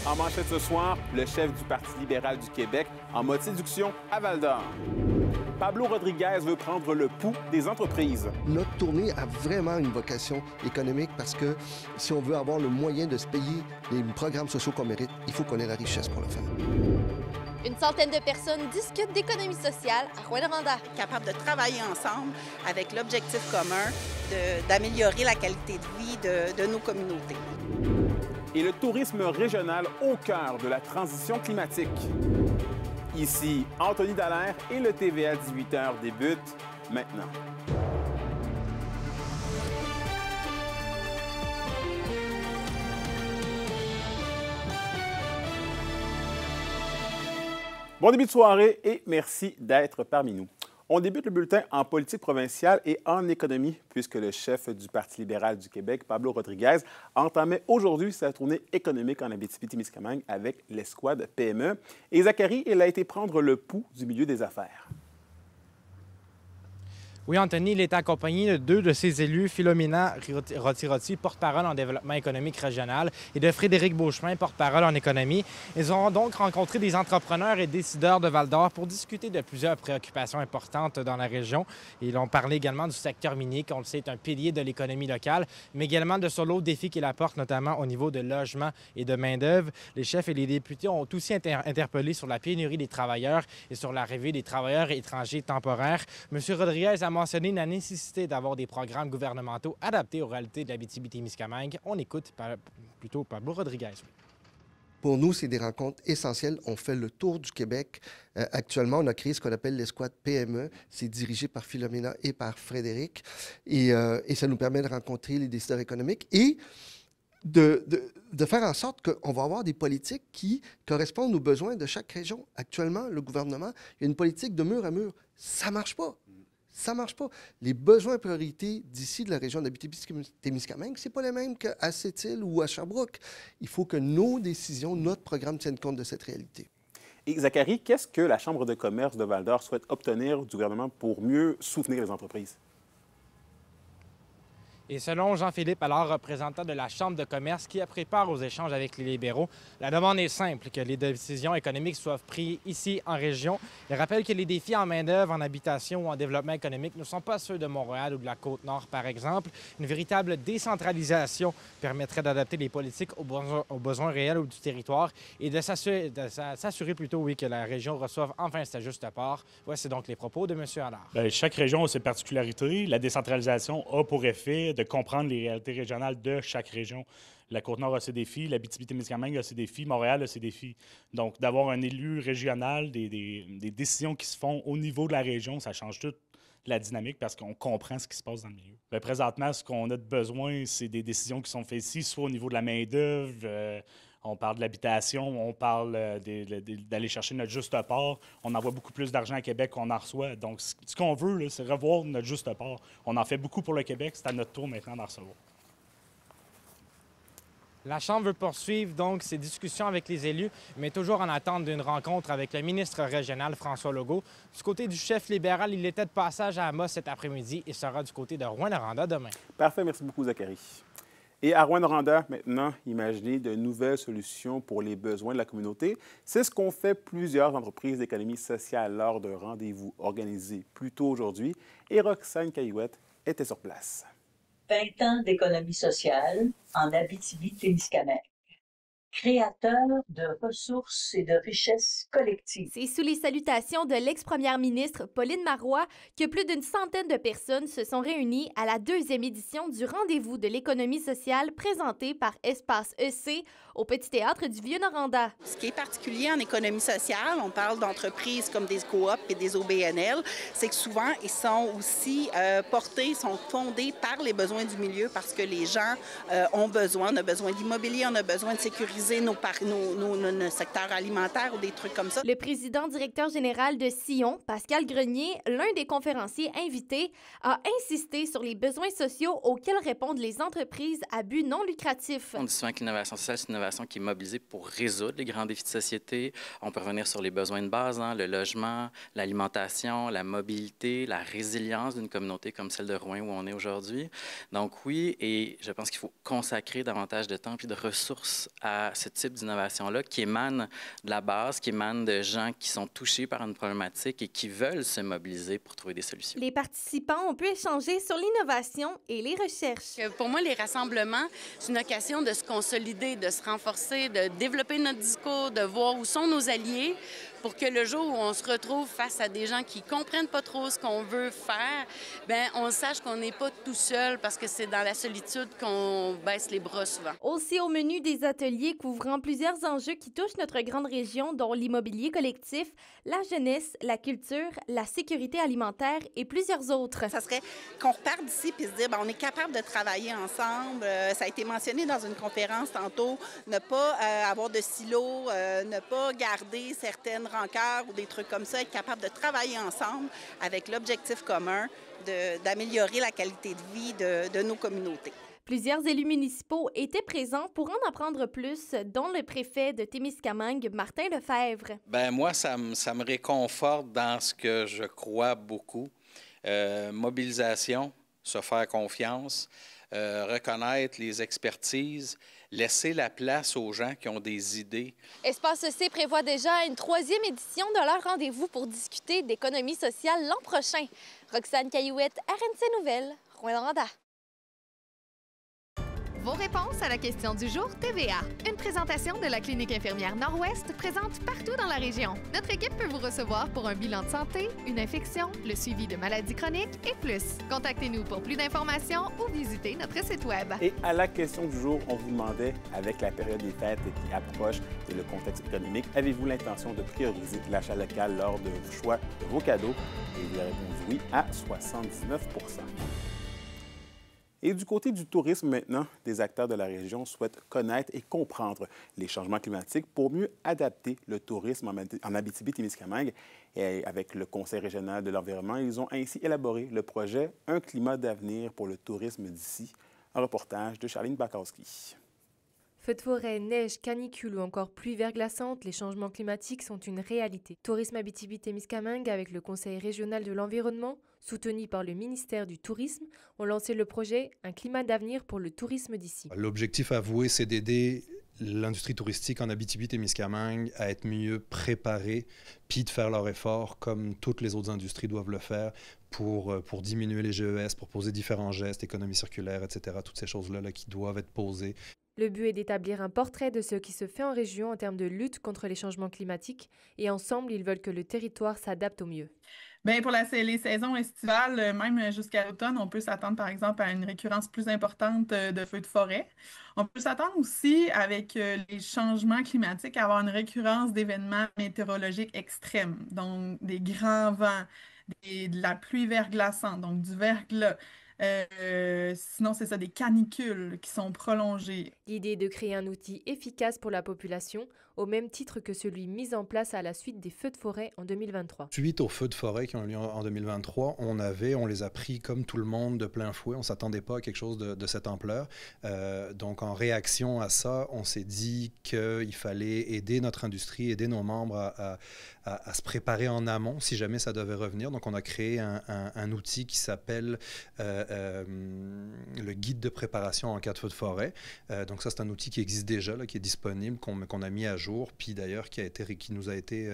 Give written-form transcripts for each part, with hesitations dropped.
En manchette ce soir, le chef du Parti libéral du Québec en mode séduction à Val-d'Or. Pablo Rodriguez veut prendre le pouls des entreprises. Notre tournée a vraiment une vocation économique parce que si on veut avoir le moyen de se payer les programmes sociaux qu'on mérite, il faut qu'on ait la richesse pour le faire. Une centaine de personnes discutent d'économie sociale à Rouyn-Noranda. Capable de travailler ensemble avec l'objectif commun d'améliorer la qualité de vie de nos communautés. Et le tourisme régional au cœur de la transition climatique. Ici, Anthony Dallaire et le TVA 18h débute maintenant. Bon début de soirée et merci d'être parmi nous. On débute le bulletin en politique provinciale et en économie, puisque le chef du Parti libéral du Québec, Pablo Rodriguez, entamait aujourd'hui sa tournée économique en Abitibi-Témiscamingue avec l'escouade PME. Et Zachary, il a été prendre le pouls du milieu des affaires. Oui, Anthony, il est accompagné de deux de ses élus, Philomena Roti-Roti, porte-parole en développement économique régional, et de Frédéric Beauchemin, porte-parole en économie. Ils ont donc rencontré des entrepreneurs et décideurs de Val-d'Or pour discuter de plusieurs préoccupations importantes dans la région. Ils ont parlé également du secteur minier, qu'on le sait, est un pilier de l'économie locale, mais également de sur l'autre défi qu'il apporte, notamment au niveau de logement et de main-d'œuvre. Les chefs et les députés ont aussi interpellé sur la pénurie des travailleurs et sur l'arrivée des travailleurs étrangers temporaires. M. Rodriguez a mentionné la nécessité d'avoir des programmes gouvernementaux adaptés aux réalités de l'Abitibi-Témiscamingue. On écoute plutôt Pablo Rodriguez. Pour nous, c'est des rencontres essentielles. On fait le tour du Québec. Actuellement, on a créé ce qu'on appelle l'escouade PME. C'est dirigé par Philomena et par Frédéric. Et ça nous permet de rencontrer les décideurs économiques et de faire en sorte qu'on va avoir des politiques qui correspondent aux besoins de chaque région. Actuellement, le gouvernement, il y a une politique de mur à mur. Ça ne marche pas. Ça ne marche pas. Les besoins priorités d'ici, de la région d'Abitibi-Témiscamingue, ce n'est pas les mêmes qu'à Sept-Îles ou à Sherbrooke. Il faut que nos décisions, notre programme tiennent compte de cette réalité. Et Zachary, qu'est-ce que la Chambre de commerce de Val-d'Or souhaite obtenir du gouvernement pour mieux soutenir les entreprises? Et selon Jean-Philippe Allard, représentant de la Chambre de commerce qui a pris part aux échanges avec les libéraux, la demande est simple, que les décisions économiques soient prises ici en région. Il rappelle que les défis en main-d'œuvre, en habitation ou en développement économique ne sont pas ceux de Montréal ou de la Côte-Nord, par exemple. Une véritable décentralisation permettrait d'adapter les politiques aux besoins réels du territoire et de s'assurer plutôt, oui, que la région reçoive enfin sa juste part. Voici donc les propos de M. Allard. Bien, chaque région a ses particularités. La décentralisation a pour effet de comprendre les réalités régionales de chaque région. La Côte-Nord a ses défis, l'Abitibi-Témiscamingue a ses défis, Montréal a ses défis. Donc, d'avoir un élu régional, des décisions qui se font au niveau de la région, ça change toute la dynamique parce qu'on comprend ce qui se passe dans le milieu. Bien, présentement, ce qu'on a de besoin, c'est des décisions qui sont faites ici, soit au niveau de la main-d'œuvre, on parle de l'habitation, on parle d'aller chercher notre juste part. On envoie beaucoup plus d'argent à Québec qu'on en reçoit. Donc, ce qu'on veut, c'est revoir notre juste part. On en fait beaucoup pour le Québec. C'est à notre tour maintenant d'en recevoir. La Chambre veut poursuivre donc ses discussions avec les élus, mais toujours en attente d'une rencontre avec le ministre régional François Legault. Du côté du chef libéral, il était de passage à Amos cet après-midi et sera du côté de Rouyn-Noranda demain. Parfait, merci beaucoup Zachary. Et à Rouyn-Noranda, maintenant, imaginez de nouvelles solutions pour les besoins de la communauté. C'est ce qu'ont fait plusieurs entreprises d'économie sociale lors d'un rendez-vous organisé plus tôt aujourd'hui. Et Roxane Caillouette était sur place. 20 ans d'économie sociale en Abitibi-Témiscamingue. Créateur de ressources et de richesses collectives. C'est sous les salutations de l'ex-première ministre Pauline Marois que plus d'une centaine de personnes se sont réunies à la 2e édition du Rendez-vous de l'économie sociale présenté par Espace EC au Petit Théâtre du Vieux-Noranda. Ce qui est particulier en économie sociale, on parle d'entreprises comme des coop et des OBNL, c'est que souvent, ils sont aussi sont fondés par les besoins du milieu parce que les gens ont besoin, on a besoin d'immobilier, on a besoin de sécuriser nos secteurs alimentaires ou des trucs comme ça. Le président directeur général de Sillon, Pascal Grenier, l'un des conférenciers invités, a insisté sur les besoins sociaux auxquels répondent les entreprises à but non lucratif. On dit souvent que l'innovation sociale, c'est une innovation qui est mobilisée pour résoudre les grands défis de société. On peut revenir sur les besoins de base, le logement, l'alimentation, la mobilité, la résilience d'une communauté comme celle de Rouyn où on est aujourd'hui. Donc oui, et je pense qu'il faut consacrer davantage de temps et de ressources à ce type d'innovation-là qui émane de la base, qui émane de gens qui sont touchés par une problématique et qui veulent se mobiliser pour trouver des solutions. Les participants ont pu échanger sur l'innovation et les recherches. Pour moi, les rassemblements, c'est une occasion de se consolider, de se renforcer, de développer notre discours, de voir où sont nos alliés pour que le jour où on se retrouve face à des gens qui ne comprennent pas trop ce qu'on veut faire, bien, on sache qu'on n'est pas tout seul parce que c'est dans la solitude qu'on baisse les bras souvent. Aussi au menu des ateliers couvrant plusieurs enjeux qui touchent notre grande région, dont l'immobilier collectif, la jeunesse, la culture, la sécurité alimentaire et plusieurs autres. Ça serait qu'on reparte d'ici puis se dire, bien, on est capable de travailler ensemble. Ça a été mentionné dans une conférence tantôt, ne pas avoir de silos, ne pas garder certaines rancœurs ou des trucs comme ça, être capable de travailler ensemble avec l'objectif commun d'améliorer la qualité de vie de nos communautés. Plusieurs élus municipaux étaient présents pour en apprendre plus, dont le préfet de Témiscamingue, Martin Lefebvre. Bien, moi, ça me réconforte dans ce que je crois beaucoup. Mobilisation, se faire confiance, reconnaître les expertises, laisser la place aux gens qui ont des idées. Espace EC prévoit déjà une 3e édition de leur rendez-vous pour discuter d'économie sociale l'an prochain. Roxane Caillouette, RNC Nouvelles, Rouyn-Noranda. Vos réponses à la question du jour TVA. Une présentation de la Clinique infirmière Nord-Ouest présente partout dans la région. Notre équipe peut vous recevoir pour un bilan de santé, une infection, le suivi de maladies chroniques et plus. Contactez-nous pour plus d'informations ou visitez notre site Web. Et à la question du jour, on vous demandait, avec la période des fêtes qui approche et le contexte économique, avez-vous l'intention de prioriser l'achat local lors de vos choix de vos cadeaux? Et vous avez répondu oui à 79 %. Et du côté du tourisme maintenant, des acteurs de la région souhaitent connaître et comprendre les changements climatiques pour mieux adapter le tourisme en Abitibi-Témiscamingue. Et avec le Conseil régional de l'environnement, ils ont ainsi élaboré le projet « Un climat d'avenir pour le tourisme d'ici ». Un reportage de Charline Bakowski. Feux de forêt, neige, canicule ou encore pluie verglaçante, les changements climatiques sont une réalité. Tourisme Abitibi-Témiscamingue avec le Conseil régional de l'environnement, soutenu par le ministère du Tourisme, ont lancé le projet « Un climat d'avenir pour le tourisme d'ici ». L'objectif avoué, c'est d'aider l'industrie touristique en Abitibi-Témiscamingue à être mieux préparée, puis de faire leur effort comme toutes les autres industries doivent le faire pour diminuer les GES, pour poser différents gestes, économie circulaire, etc., toutes ces choses-là qui doivent être posées. Le but est d'établir un portrait de ce qui se fait en région en termes de lutte contre les changements climatiques et ensemble, ils veulent que le territoire s'adapte au mieux. Bien, pour les saisons estivales, même jusqu'à l'automne, on peut s'attendre par exemple à une récurrence plus importante de feux de forêt. On peut s'attendre aussi avec les changements climatiques à avoir une récurrence d'événements météorologiques extrêmes, donc des grands vents, de la pluie verglaçante, donc du verglas. Sinon, c'est ça, des canicules qui sont prolongées. L'idée est de créer un outil efficace pour la population, au même titre que celui mis en place à la suite des feux de forêt en 2023. Suite aux feux de forêt qui ont eu lieu en 2023, on les a pris comme tout le monde de plein fouet. On ne s'attendait pas à quelque chose de cette ampleur. Donc, en réaction à ça, on s'est dit qu'il fallait aider notre industrie, aider nos membres à se préparer en amont si jamais ça devait revenir. Donc, on a créé un outil qui s'appelle le guide de préparation en cas de feu de forêt. Donc ça, c'est un outil qui existe déjà, qui est disponible, qu'on a mis à jour, puis d'ailleurs qui nous a été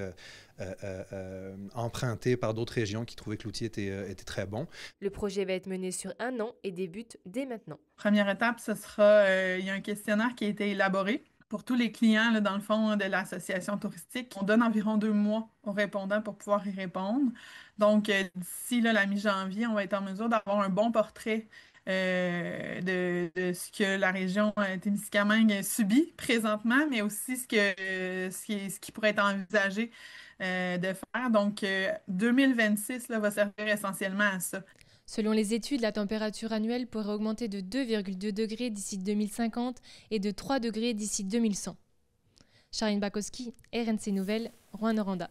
emprunté par d'autres régions qui trouvaient que l'outil était très bon. Le projet va être mené sur 1 an et débute dès maintenant. Première étape, ce sera, il y a un questionnaire qui a été élaboré pour tous les clients, là, dans le fond, de l'association touristique. On donne environ 2 mois aux répondants pour pouvoir y répondre. Donc, d'ici la mi-janvier, on va être en mesure d'avoir un bon portrait de ce que la région Témiscamingue subit présentement, mais aussi ce qui pourrait être envisagé de faire. Donc, 2026 va servir essentiellement à ça. Selon les études, la température annuelle pourrait augmenter de 2,2 degrés d'ici 2050 et de 3 degrés d'ici 2100. Charline Bakowski, RNC Nouvelles, Rouyn-Noranda.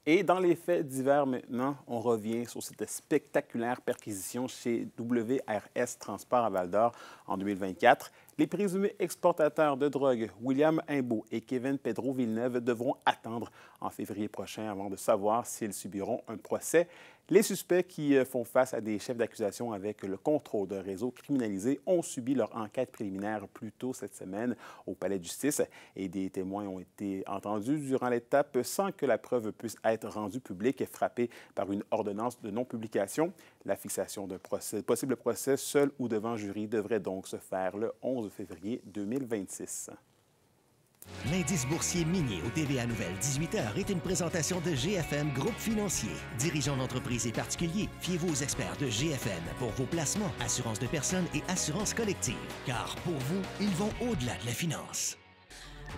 Et dans les faits divers maintenant, on revient sur cette spectaculaire perquisition chez WRS Transport à Val-d'Or en 2024. Les présumés exportateurs de drogue, William Imbeau et Kevin Pedro Villeneuve, devront attendre en février prochain avant de savoir s'ils subiront un procès. Les suspects qui font face à des chefs d'accusation avec le contrôle d'un réseau criminalisé ont subi leur enquête préliminaire plus tôt cette semaine au Palais de justice et des témoins ont été entendus durant l'étape sans que la preuve puisse être rendue publique, frappée par une ordonnance de non-publication. La fixation d'un possible procès seul ou devant jury devrait donc se faire le 11 février 2026. L'indice boursier minier au TVA Nouvelle 18h est une présentation de GFM Groupe Financier. Dirigeants d'entreprises et particuliers, fiez-vous aux experts de GFM pour vos placements, assurances de personnes et assurances collectives. Car pour vous, ils vont au-delà de la finance.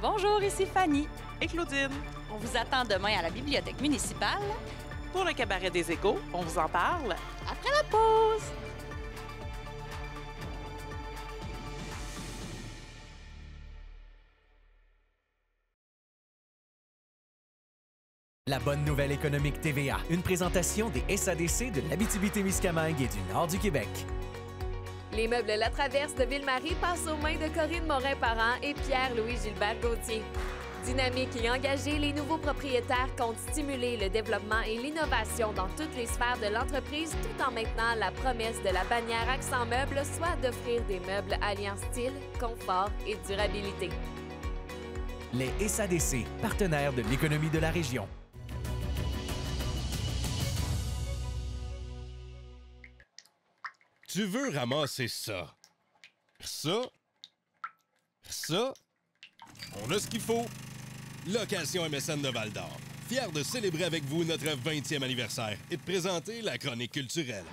Bonjour, ici Fanny et Claudine. On vous attend demain à la bibliothèque municipale. Pour le cabaret des égaux, on vous en parle après la pause. La bonne nouvelle économique TVA, une présentation des SADC de l'Abitibi-Témiscamingue et du nord du Québec. Les meubles La Traverse de Ville-Marie passent aux mains de Corinne Morin-Parent et Pierre-Louis Gilbert Gauthier. Dynamiques et engagés, les nouveaux propriétaires comptent stimuler le développement et l'innovation dans toutes les sphères de l'entreprise tout en maintenant la promesse de la bannière Accent Meubles, soit d'offrir des meubles alliant style, confort et durabilité. Les SADC, partenaires de l'économie de la région. Tu veux ramasser ça. Ça. On a ce qu'il faut. Location MSN de Val-d'Or. Fier de célébrer avec vous notre 20e anniversaire et de présenter la chronique culturelle.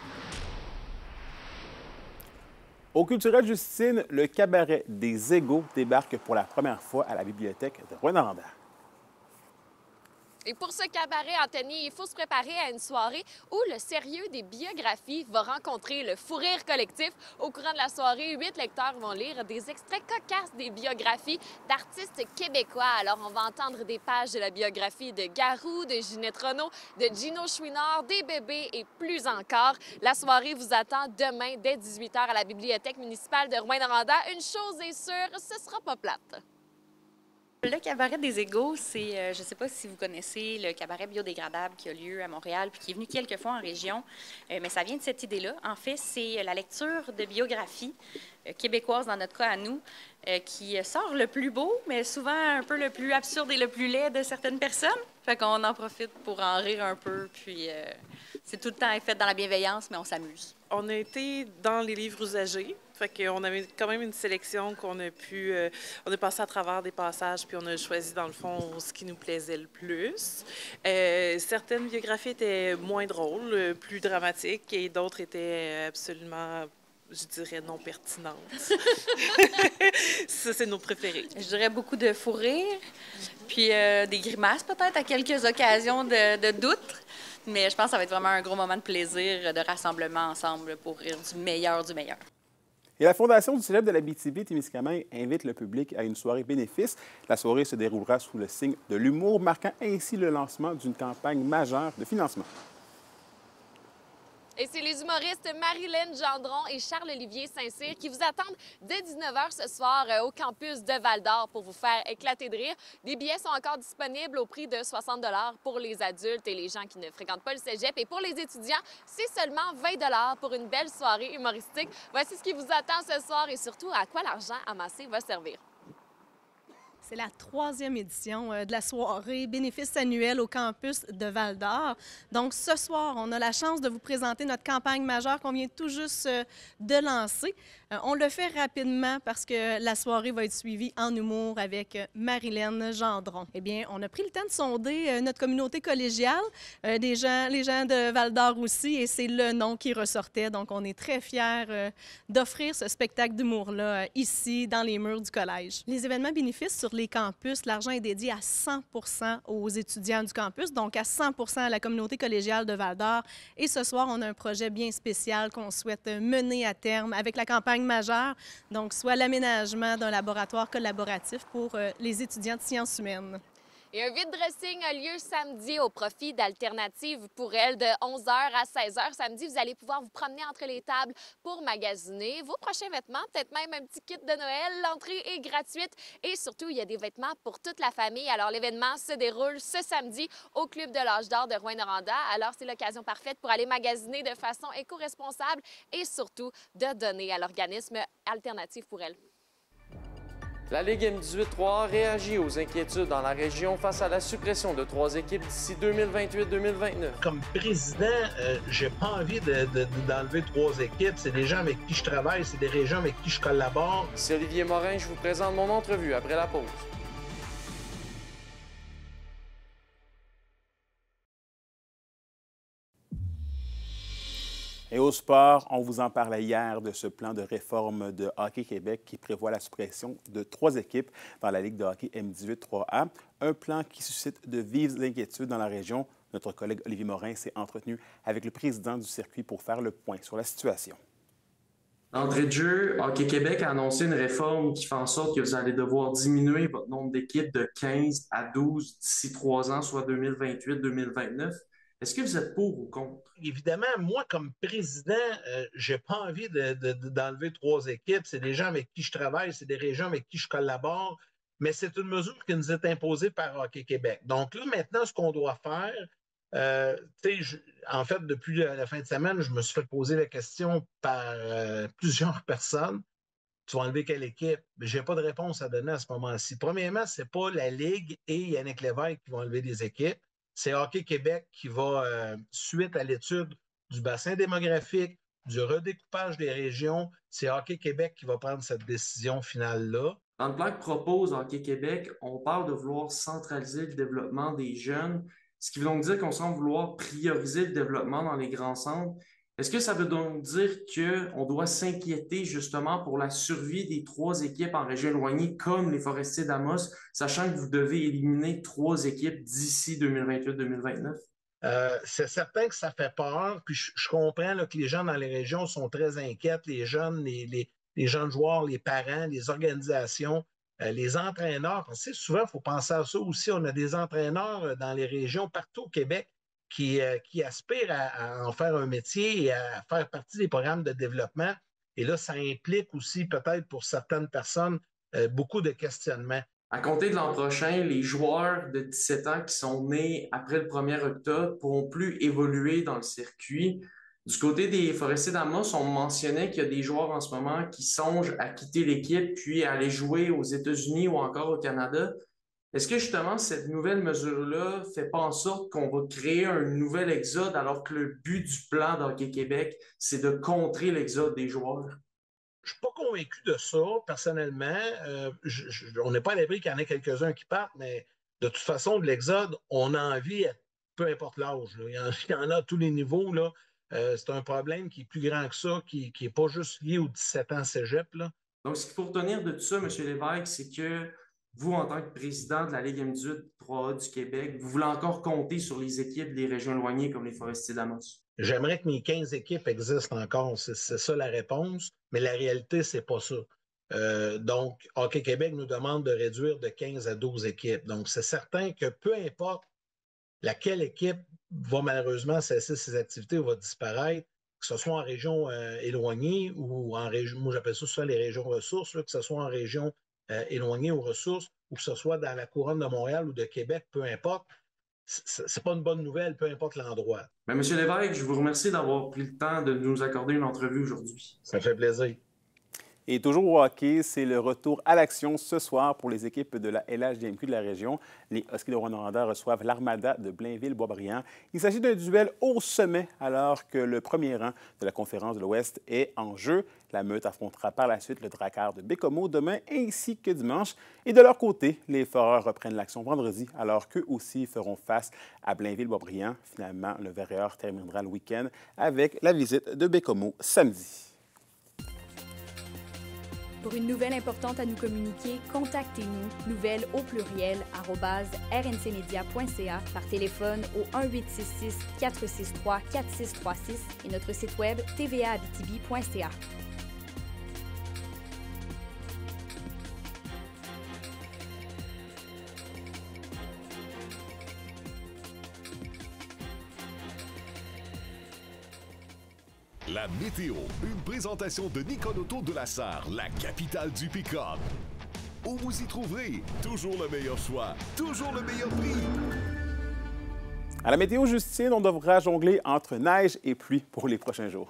Au Culturel Justine, le cabaret des égaux débarque pour la première fois à la bibliothèque de Rouyn-Noranda. Et pour ce cabaret, Anthony, il faut se préparer à une soirée où le sérieux des biographies va rencontrer le fou rire collectif. Au courant de la soirée, 8 lecteurs vont lire des extraits cocasses des biographies d'artistes québécois. Alors, on va entendre des pages de la biographie de Garou, de Ginette Renault, de Gino Chouinard, des bébés et plus encore. La soirée vous attend demain dès 18h à la bibliothèque municipale de Rouyn-Noranda. Une chose est sûre, ce sera pas plate. Le cabaret des égaux, c'est, je ne sais pas si vous connaissez le cabaret biodégradable qui a lieu à Montréal puis qui est venu quelques fois en région, mais ça vient de cette idée-là. En fait, c'est la lecture de biographies québécoises, dans notre cas à nous, qui sort le plus beau, mais souvent un peu le plus absurde et le plus laid de certaines personnes. Fait qu'on en profite pour en rire un peu, puis c'est tout le temps fait dans la bienveillance, mais on s'amuse. On a été dans les livres usagés. Fait qu'on avait quand même une sélection qu'on a pu... on est passé à travers des passages, puis on a choisi, dans le fond, ce qui nous plaisait le plus. Certaines biographies étaient moins drôles, plus dramatiques, et d'autres étaient absolument, je dirais, non pertinentes. Ça, c'est nos préférés. Je dirais beaucoup de fou rire, puis des grimaces peut-être à quelques occasions de doute. Mais je pense que ça va être vraiment un gros moment de plaisir, de rassemblement ensemble pour rire du meilleur du meilleur. Et la Fondation du Cégep de l'Abitibi-Témiscamingue invite le public à une soirée bénéfice. La soirée se déroulera sous le signe de l'humour, marquant ainsi le lancement d'une campagne majeure de financement. Et c'est les humoristes Marilyn Gendron et Charles-Olivier Saint-Cyr qui vous attendent dès 19h ce soir au campus de Val-d'Or pour vous faire éclater de rire. Des billets sont encore disponibles au prix de 60 $ pour les adultes et les gens qui ne fréquentent pas le cégep. Et pour les étudiants, c'est seulement 20 $ pour une belle soirée humoristique. Voici ce qui vous attend ce soir et surtout à quoi l'argent amassé va servir. C'est la 3e édition de la soirée bénéfice annuel au campus de Val-d'Or. Donc, ce soir, on a la chance de vous présenter notre campagne majeure qu'on vient tout juste de lancer. On le fait rapidement parce que la soirée va être suivie en humour avec Marilyn Gendron. Eh bien, on a pris le temps de sonder notre communauté collégiale, les gens de Val-d'Or aussi, et c'est le nom qui ressortait. Donc, on est très fiers d'offrir ce spectacle d'humour-là ici, dans les murs du collège. Les événements bénéfices sur les campus, l'argent est dédié à 100 % aux étudiants du campus, donc à 100 % à la communauté collégiale de Val-d'Or. Et ce soir, on a un projet bien spécial qu'on souhaite mener à terme avec la campagne majeure, donc soit l'aménagement d'un laboratoire collaboratif pour les étudiants de sciences humaines. Et un vide dressing a lieu samedi au profit d'Alternatives pour elle de 11h à 16h. Samedi, vous allez pouvoir vous promener entre les tables pour magasiner vos prochains vêtements, peut-être même un petit kit de Noël. L'entrée est gratuite et surtout, il y a des vêtements pour toute la famille. Alors, l'événement se déroule ce samedi au Club de l'Âge d'Or de Rouyn-Noranda. Alors, c'est l'occasion parfaite pour aller magasiner de façon éco-responsable et surtout de donner à l'organisme Alternatives pour elle. La Ligue M18-3A réagit aux inquiétudes dans la région face à la suppression de 3 équipes d'ici 2028-2029. Comme président, j'ai pas envie d'enlever 3 équipes. C'est des gens avec qui je travaille, c'est des régions avec qui je collabore. C'est Olivier Morin, je vous présente mon entrevue après la pause. Et au sport, on vous en parlait hier de ce plan de réforme de Hockey Québec qui prévoit la suppression de 3 équipes dans la Ligue de hockey M18-3A. Un plan qui suscite de vives inquiétudes dans la région. Notre collègue Olivier Morin s'est entretenu avec le président du circuit pour faire le point sur la situation. D'entrée de jeu, Hockey Québec a annoncé une réforme qui fait en sorte que vous allez devoir diminuer votre nombre d'équipes de 15 à 12 d'ici 3 ans, soit 2028-2029. Est-ce que vous êtes pour ou contre? Évidemment, moi, comme président, j'ai pas envie d'enlever 3 équipes. C'est des gens avec qui je travaille, c'est des régions avec qui je collabore, mais c'est une mesure qui nous est imposée par Hockey Québec. Donc là, maintenant, ce qu'on doit faire, en fait, depuis la fin de semaine, je me suis fait poser la question par plusieurs personnes. Tu vas enlever quelle équipe? Je n'ai pas de réponse à donner à ce moment-ci. Premièrement, ce n'est pas la Ligue et Yannick Lévesque qui vont enlever des équipes. C'est Hockey Québec qui va, suite à l'étude du bassin démographique, du redécoupage des régions, c'est Hockey Québec qui va prendre cette décision finale-là. Dans le plan que propose Hockey Québec, on parle de vouloir centraliser le développement des jeunes, ce qui veut donc dire qu'on semble vouloir prioriser le développement dans les grands centres. Est-ce que ça veut donc dire qu'on doit s'inquiéter justement pour la survie des 3 équipes en région éloignée comme les Forestiers d'Amos, sachant que vous devez éliminer 3 équipes d'ici 2028-2029? C'est certain que ça fait peur, puis je comprends là, que les gens dans les régions sont très inquiets, les jeunes, les jeunes joueurs, les parents, les organisations, les entraîneurs. Parce que souvent, il faut penser à ça aussi. On a des entraîneurs dans les régions partout au Québec qui aspirent à en faire un métier et à faire partie des programmes de développement. Et là, ça implique aussi peut-être pour certaines personnes beaucoup de questionnements. À compter de l'an prochain, les joueurs de 17 ans qui sont nés après le 1er octobre ne pourront plus évoluer dans le circuit. Du côté des Forestiers d'Amos, on mentionnait qu'il y a des joueurs en ce moment qui songent à quitter l'équipe puis à aller jouer aux États-Unis ou encore au Canada. Est-ce que justement cette nouvelle mesure-là ne fait pas en sorte qu'on va créer un nouvel exode alors que le but du plan d'Hockey Québec, c'est de contrer l'exode des joueurs? Je ne suis pas convaincu de ça, personnellement. On n'est pas à l'abri qu'il y en ait quelques-uns qui partent, mais de toute façon, de l'exode, on a envie, peu importe l'âge. Il y en a à tous les niveaux. Là. C'est un problème qui est plus grand que ça, qui n'est pas juste lié aux 17 ans cégep. Là. Donc, ce qu'il faut retenir de tout ça, M. Lévesque, c'est que vous, en tant que président de la Ligue M18-3A du Québec, vous voulez encore compter sur les équipes des régions éloignées comme les Forestiers d'Amos? J'aimerais que mes 15 équipes existent encore. C'est ça la réponse, mais la réalité, c'est pas ça. Donc, Hockey Québec nous demande de réduire de 15 à 12 équipes. Donc, c'est certain que peu importe laquelle équipe va malheureusement cesser ses activités ou va disparaître, que ce soit en région éloignée ou en région, moi j'appelle ça souvent les régions ressources, là, que ce soit en région éloignée aux ressources ou que ce soit dans la couronne de Montréal ou de Québec, peu importe. C'est pas une bonne nouvelle, peu importe l'endroit. M. Lévesque, je vous remercie d'avoir pris le temps de nous accorder une entrevue aujourd'hui. Ça fait plaisir. Et toujours au hockey, c'est le retour à l'action ce soir pour les équipes de la LHJMQ de la région. Les Huskies de Rouyn-Noranda reçoivent l'Armada de Blainville-Boisbriand. Il s'agit d'un duel au sommet alors que le premier rang de la conférence de l'Ouest est en jeu. La Meute affrontera par la suite le Drakkar de Bécomo demain ainsi que dimanche. Et de leur côté, les Foreurs reprennent l'action vendredi alors qu'eux aussi feront face à Blainville-Boisbriand. Finalement, le Verréor terminera le week-end avec la visite de Bécomo samedi. Pour une nouvelle importante à nous communiquer, contactez-nous, nouvelles au pluriel, @rncmedia.ca, par téléphone au 1-866-463-4636 et notre site web tvaabitibi.ca. La météo, une présentation de Nicole Auto de la Sarre, la capitale du pick-up. Où vous y trouverez toujours le meilleur choix, toujours le meilleur prix. À la météo, Justine, on devra jongler entre neige et pluie pour les prochains jours.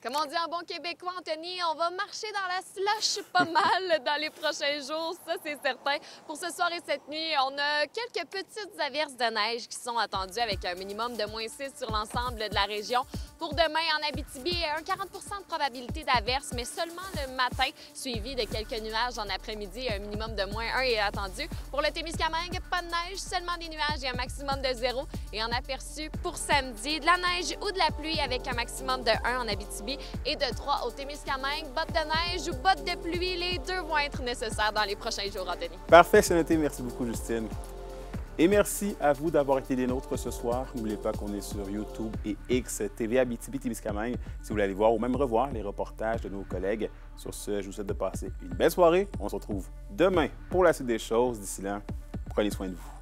Comme on dit en bon québécois, Anthony, on va marcher dans la slush pas mal dans les prochains jours, ça c'est certain. Pour ce soir et cette nuit, on a quelques petites averses de neige qui sont attendues avec un minimum de -6 sur l'ensemble de la région. Pour demain, en Abitibi, un 40 de probabilité d'averse, mais seulement le matin, suivi de quelques nuages en après-midi. Un minimum de -1 est attendu. Pour le Témiscamingue, pas de neige, seulement des nuages et un maximum de 0. Et en aperçu pour samedi, de la neige ou de la pluie avec un maximum de 1 en Abitibi et de 3 au Témiscamingue. Bottes de neige ou bottes de pluie, les deux vont être nécessaires dans les prochains jours, Anthony. Parfait, c'est noté. Merci beaucoup, Justine. Et merci à vous d'avoir été des nôtres ce soir. N'oubliez pas qu'on est sur YouTube et X, TV Abitibi-Témiscamingue, si vous voulez aller voir ou même revoir les reportages de nos collègues. Sur ce, je vous souhaite de passer une belle soirée. On se retrouve demain pour la suite des choses. D'ici là, prenez soin de vous.